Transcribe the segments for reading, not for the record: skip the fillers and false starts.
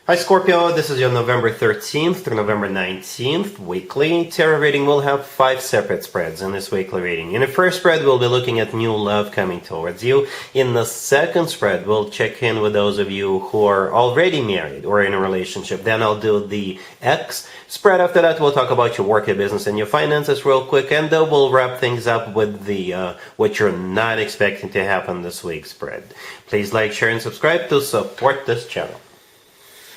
Hi Scorpio, this is your November 13th through November 19th weekly tarot reading. We'll have 5 separate spreads in this weekly reading. In the first spread, we'll be looking at new love coming towards you. In the second spread, we'll check in with those of you who are already married or in a relationship. Then I'll do the X spread. After that, we'll talk about your work, your business, and your finances real quick. And then we'll wrap things up with the what you're not expecting to happen this week spread. Please like, share, and subscribe to support this channel.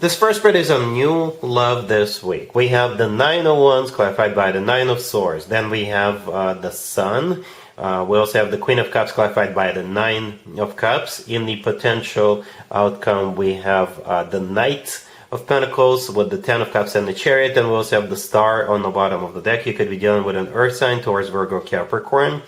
This first spread is on new love this week. We have the 9 of Wands clarified by the 9 of Swords. Then we have the Sun. We also have the Queen of Cups clarified by the 9 of Cups. In the potential outcome, we have the Knight of Pentacles with the 10 of Cups and the Chariot. And we also have the Star on the bottom of the deck. You could be dealing with an Earth sign towards Virgo, Capricorn.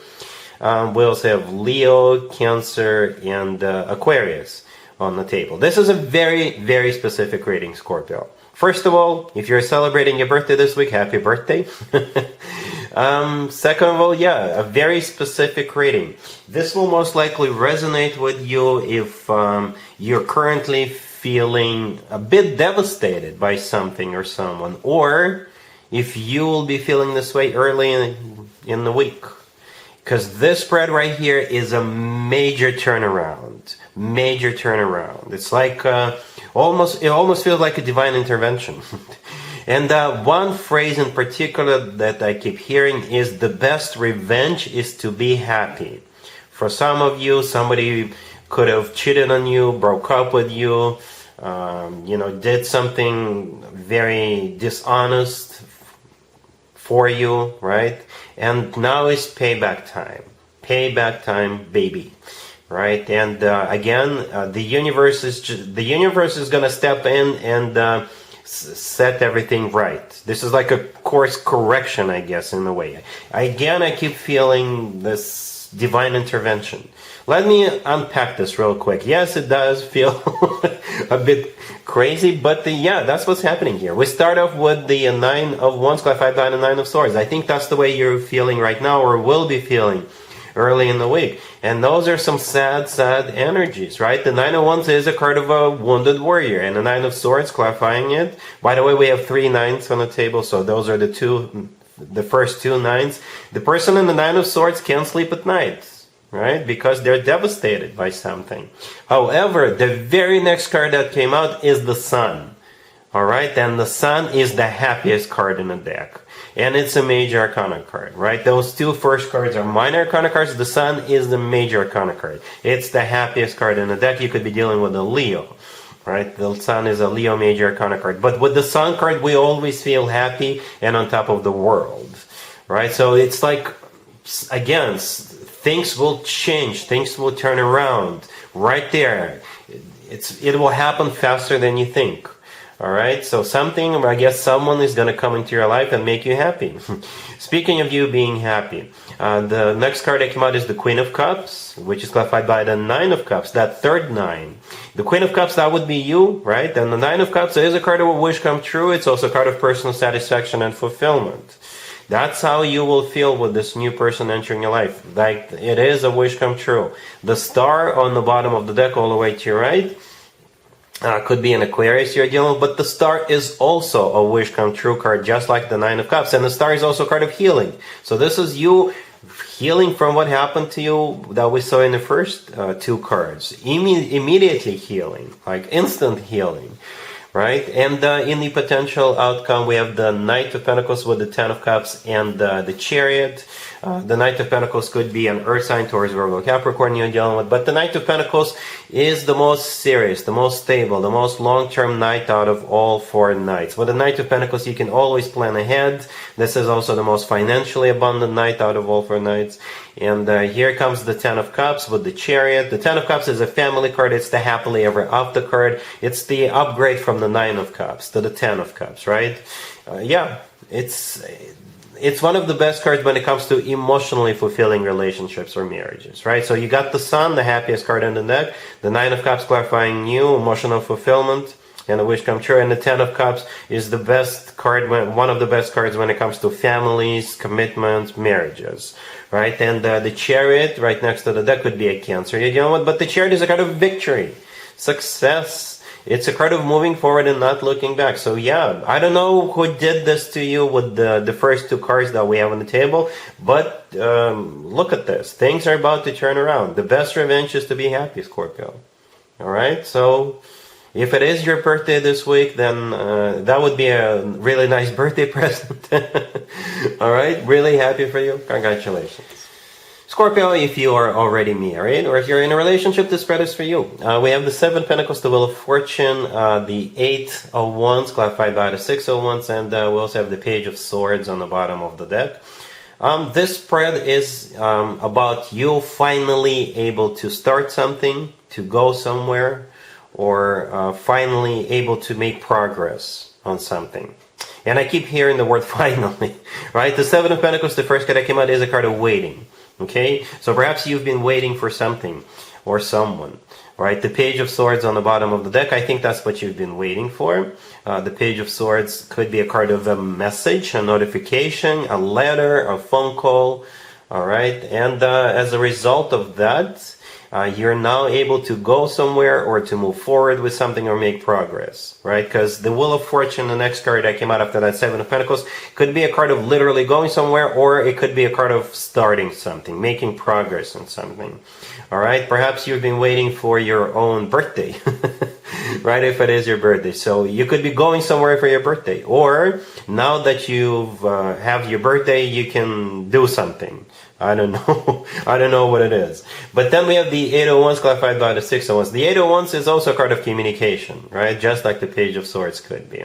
We also have Leo, Cancer, and Aquarius on the table. This is a very, very specific reading, Scorpio. First of all, if you're celebrating your birthday this week, happy birthday. Second of all, yeah, a very specific reading. This will most likely resonate with you if you're currently feeling a bit devastated by something or someone, or if you will be feeling this way early in the week. Because this spread right here is a major turnaround. Major turnaround. It's like it almost feels like a divine intervention. And one phrase in particular that I keep hearing is the best revenge is to be happy. For some of you, somebody could have cheated on you, broke up with you, did something very dishonest for you, right? And now is payback time. Payback time, baby. Right? And again, the universe is going to step in and set everything right. This is like a course correction, I guess, in a way. Again, I keep feeling this divine intervention. Let me unpack this real quick. Yes, it does feel a bit crazy, but yeah, that's what's happening here. We start off with the 9 of Wands clarified by the 9 of Swords. I think that's the way you're feeling right now, or will be feeling early in the week. And those are some sad, sad energies, right? The 9 of Wands is a card of a wounded warrior, and the 9 of Swords clarifying it. By the way, we have 3 9s on the table, so those are the first 2 9s. The person in the 9 of Swords can't sleep at night, right? Because they're devastated by something. However, the very next card that came out is the Sun. All right, and the Sun is the happiest card in the deck. And it's a major arcana card, right? Those 2 first cards are minor arcana cards. The Sun is the major arcana card. It's the happiest card in the deck. You could be dealing with a Leo, right? The Sun is a Leo major arcana card. But with the Sun card, we always feel happy and on top of the world, right? So it's like, again, things will change. Things will turn around right there. It will happen faster than you think. All right, so I guess someone is going to come into your life and make you happy. Speaking of you being happy, the next card that came out is the Queen of Cups, which is clarified by the 9 of Cups, that third 9. The Queen of Cups, that would be you, right? And the 9 of Cups is a card of a wish come true. It's also a card of personal satisfaction and fulfillment. That's how you will feel with this new person entering your life. Like, it is a wish come true. The Star on the bottom of the deck all the way to your right, could be an Aquarius you're dealing with, but the Star is also a wish come true card, just like the 9 of Cups. And the Star is also a card of healing. So this is you healing from what happened to you that we saw in the first 2 cards. Immediately healing, like instant healing, right? And in the potential outcome, we have the Knight of Pentacles with the 10 of Cups and the Chariot. The Knight of Pentacles could be an Earth sign towards Virgo, Capricorn you're dealing with, but the Knight of Pentacles is the most serious, the most stable, the most long-term Knight out of all 4 Knights. With the Knight of Pentacles, you can always plan ahead. This is also the most financially abundant Knight out of all 4 Knights. And here comes the 10 of Cups with the Chariot. The 10 of Cups is a family card. It's the happily ever after card. It's the upgrade from the 9 of Cups to the 10 of Cups, right? Yeah, it's one of the best cards when it comes to emotionally fulfilling relationships or marriages, right? So you got the Sun, the happiest card in the deck, the 9 of Cups clarifying new emotional fulfillment and a wish come true, and the 10 of Cups is the best card, one of the best cards when it comes to families, commitments, marriages, right? And the Chariot right next to the deck could be a Cancer you're dealing with, but the Chariot is a card of victory, success, It's a card of moving forward and not looking back. So yeah, I don't know who did this to you with the first two cards that we have on the table, but look at this. Things are about to turn around. The best revenge is to be happy, Scorpio. All right, so if it is your birthday this week, then that would be a really nice birthday present. All right, really happy for you. Congratulations. Scorpio, if you are already married or if you're in a relationship, this spread is for you. We have the Seven of Pentacles, the Wheel of Fortune, the Eight of Wands, clarified by the Six of Wands, and we also have the Page of Swords on the bottom of the deck. This spread is about you finally able to start something, to go somewhere, or finally able to make progress on something. And I keep hearing the word finally, right? The Seven of Pentacles, the first card that came out, is a card of waiting. Okay, so perhaps you've been waiting for something or someone, right? The Page of Swords on the bottom of the deck, I think that's what you've been waiting for. The Page of Swords could be a card of a message, a notification, a letter, a phone call, all right? And as a result of that, you're now able to go somewhere or to move forward with something or make progress, right? Because the Wheel of Fortune, the next card that came out after that, Seven of Pentacles, could be a card of literally going somewhere, or it could be a card of starting something, making progress on something, all right? Perhaps you've been waiting for your own birthday, right? If it is your birthday. So you could be going somewhere for your birthday, or now that you have your birthday, you can do something. I don't know. I don't know what it is. But then we have the Eight of Wands clarified by the Six of Wands. The Eight of Wands is also a card of communication, right? Just like the Page of Swords could be.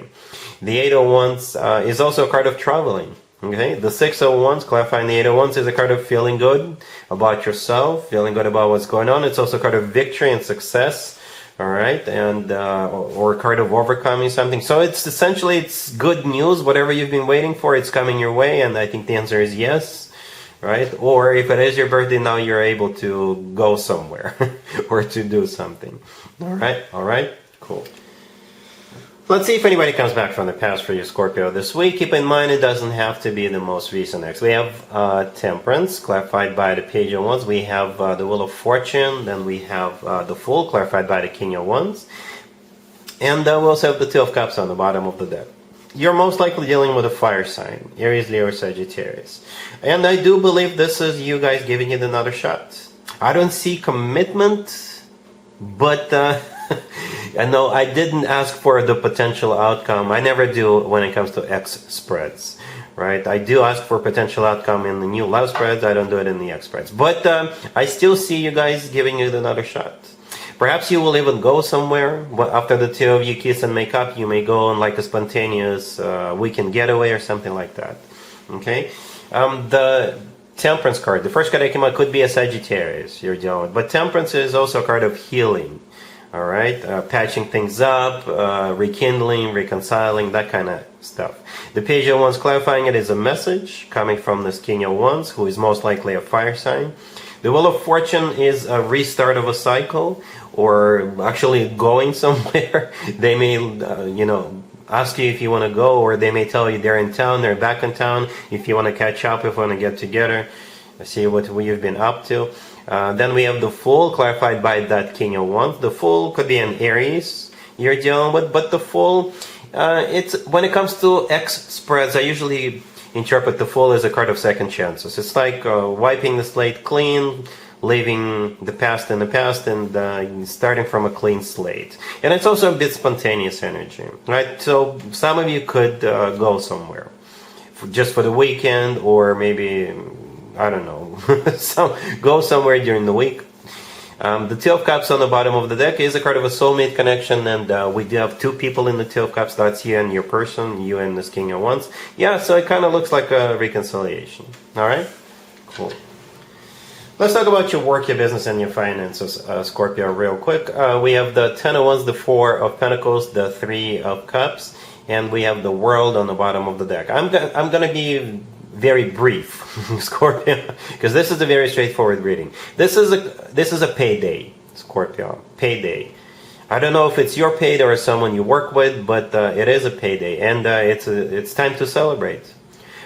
The Eight of Wands is also a card of traveling. Okay? The Six of Wands clarifying the Eight of Wands is a card of feeling good about yourself, feeling good about what's going on. It's also a card of victory and success. All right, and or a card of overcoming something. So it's essentially, it's good news. Whatever you've been waiting for, it's coming your way, and I think the answer is yes. Right? Or if it is your birthday, now you're able to go somewhere or to do something. All right, cool. Let's see if anybody comes back from the past for you, Scorpio, this week. Keep in mind, it doesn't have to be the most recent ex. We have Temperance, clarified by the Page of Wands. We have the Wheel of Fortune. Then we have the Fool, clarified by the King of Wands. And we also have the Two of Cups on the bottom of the deck. You're most likely dealing with a fire sign, Aries, Leo, or Sagittarius. And I do believe this is you guys giving it another shot. I don't see commitment, but I know I didn't ask for the potential outcome. I never do when it comes to X spreads, right? I do ask for potential outcome in the new love spreads. I don't do it in the X spreads. But I still see you guys giving it another shot. Perhaps you will even go somewhere. After the two of you kiss and make up, you may go on like a spontaneous weekend getaway or something like that. Okay? The Temperance card, the first card that came out, could be a Sagittarius you're dealing with. But Temperance is also a card of healing. All right? Patching things up, rekindling, reconciling, that kind of stuff. The Page of Wands clarifying it is a message coming from this King of Wands, who is most likely a fire sign. The Wheel of Fortune is a restart of a cycle, or actually going somewhere. They may, ask you if you want to go, or they may tell you they're in town, they're back in town, if you want to catch up, if you want to get together, see what you've been up to. Then we have the Fool, clarified by that King of Wands. The Fool could be an Aries you're dealing with, but the Fool, it's when it comes to X spreads, I usually interpret the Fool as a card of second chances. It's like wiping the slate clean, leaving the past in the past, and starting from a clean slate. And it's also a bit spontaneous energy, right? So some of you could go somewhere just for the weekend, or maybe, I don't know, go somewhere during the week. The Two of Cups on the bottom of the deck is a card of a soulmate connection, and we do have two people in the Two of Cups. That's you and your person, you and this King of Wands. Yeah, so it kind of looks like a reconciliation. All right? Cool. Let's talk about your work, your business, and your finances, Scorpio, real quick. We have the Ten of Wands, the Four of Pentacles, the Three of Cups, and we have the World on the bottom of the deck. I'm going to be very brief, Scorpio, because this is a very straightforward reading. This is a payday, Scorpio, payday. I don't know if it's your payday or someone you work with, but it is a payday, and it's time to celebrate.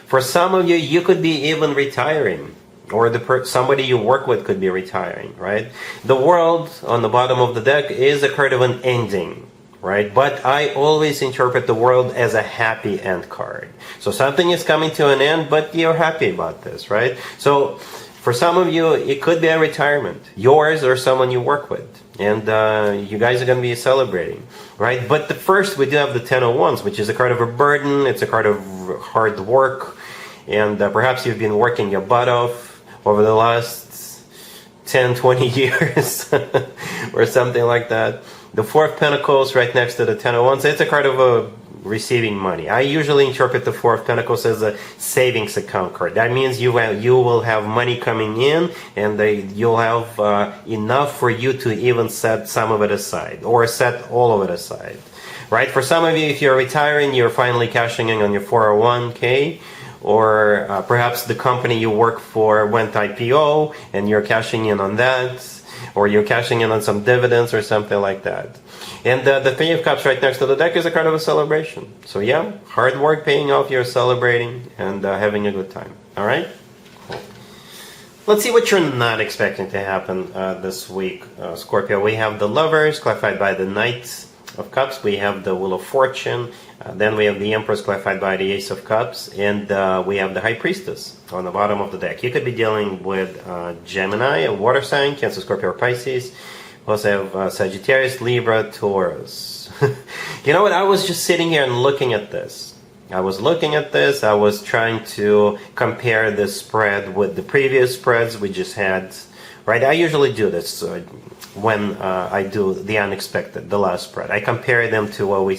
For some of you, you could be even retiring, or somebody you work with could be retiring, right? The World on the bottom of the deck is a card of an ending, right? But I always interpret the world as a happy end card. So something is coming to an end, but you're happy about this, right? So for some of you, it could be a retirement, yours or someone you work with. And you guys are going to be celebrating, right? But the first, we do have the Ten of Wands, which is a card of a burden. It's a card of hard work. And perhaps you've been working your butt off over the last 10, 20 years or something like that. The Four of Pentacles right next to the Ten of Wands. It's a card of receiving money. I usually interpret the Four of Pentacles as a savings account card. That means you will have money coming in, and you'll have enough for you to even set some of it aside, or set all of it aside. Right? For some of you, if you're retiring, you're finally cashing in on your 401k, or perhaps the company you work for went IPO and you're cashing in on that, or you're cashing in on some dividends or something like that. And the Three of Cups right next to the deck is a card of a celebration. So yeah, hard work paying off, you're celebrating and having a good time. All right? Cool. Let's see what you're not expecting to happen this week, Scorpio. We have the Lovers, clarified by the Knight of Cups. We have the Wheel of Fortune. Then we have the Empress, clarified by the Ace of Cups. And we have the High Priestess on the bottom of the deck. You could be dealing with Gemini, a water sign, Cancer, Scorpio, or Pisces. We also have Sagittarius, Libra, Taurus. You know what? I was just sitting here and looking at this. I was trying to compare this spread with the previous spreads we just had. Right? I usually do this when I do the unexpected, the last spread. I compare them to what we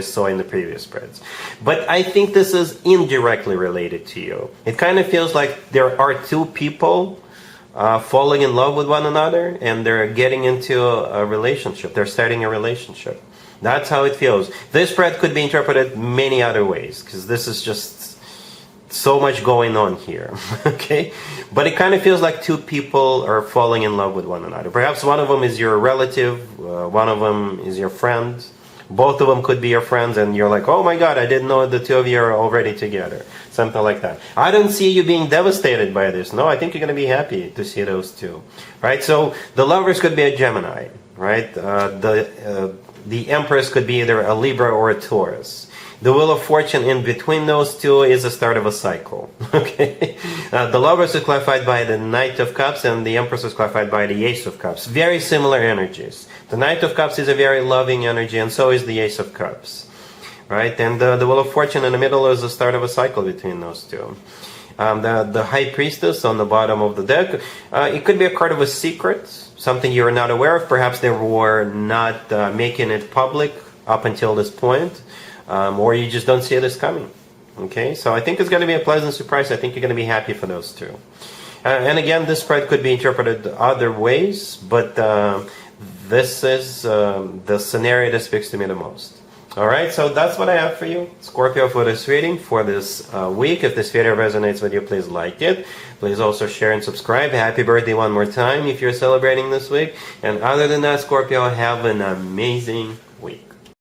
saw in the previous spreads. But I think this is indirectly related to you. It kind of feels like there are two people falling in love with one another, and they're getting into a relationship. They're starting a relationship. That's how it feels. This spread could be interpreted many other ways, because this is just so much going on here. Okay? But it kind of feels like two people are falling in love with one another. Perhaps one of them is your relative, one of them is your friend. Both of them could be your friends, and you're like, oh my God, I didn't know the two of you are already together. Something like that. I don't see you being devastated by this. No, I think you're going to be happy to see those two. Right? So the Lovers could be a Gemini. Right? The Empress could be either a Libra or a Taurus. The Wheel of Fortune in between those two is the start of a cycle. Okay? The Lovers is clarified by the Knight of Cups, and the Empress is clarified by the Ace of Cups. Very similar energies. The Knight of Cups is a very loving energy, and so is the Ace of Cups. Right? And the Wheel of Fortune in the middle is the start of a cycle between those two. The High Priestess on the bottom of the deck, it could be a card of a secret, something you're not aware of. Perhaps they were not making it public up until this point. Or you just don't see this coming. Okay, so I think it's going to be a pleasant surprise. I think you're going to be happy for those two. And again, this spread could be interpreted other ways, but this is the scenario that speaks to me the most. All right, so that's what I have for you, Scorpio, for this reading for this week. If this video resonates with you, please like it. Please also share and subscribe. Happy birthday one more time if you're celebrating this week. And other than that, Scorpio, have an amazing week.